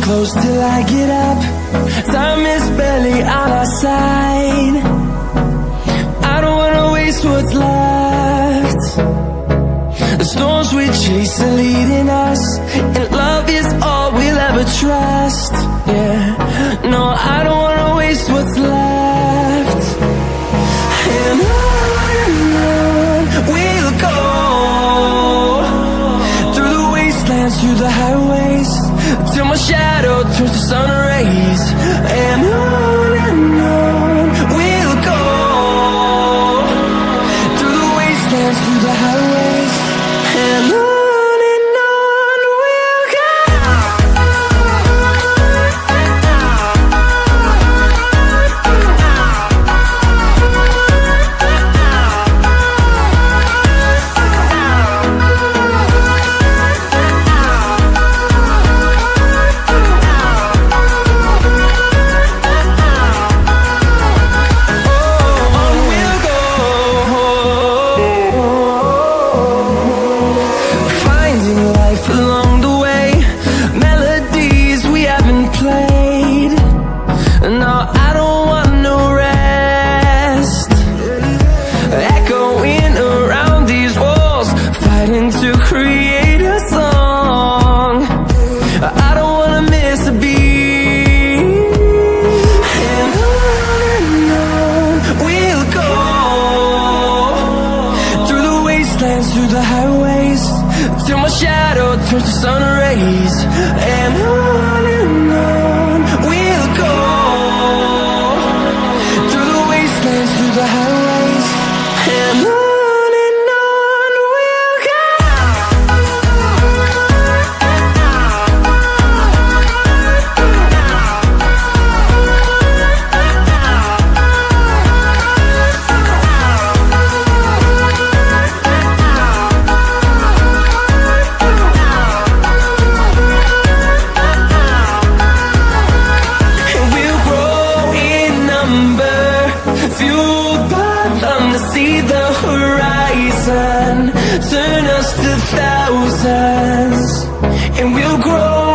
close till I get up. Time is barely on our side. I don't wanna waste what's left. The storms we chase are leading us, and love is all we'll ever trust. Yeah, no, I don't wanna waste what's left. And on we'll go, through the wastelands, through the highways, till my shadow turns to sun rays. And on we'll go, through the wastelands, through the highways, and on we'll go. To create a song, I don't wanna miss a beat. And on we'll go, through the wastelands, through the highways, till my shadow turns to sun rays. And on we'll go, through the wastelands, through the highways, and on. See the horizon turn us to thousands, and we'll grow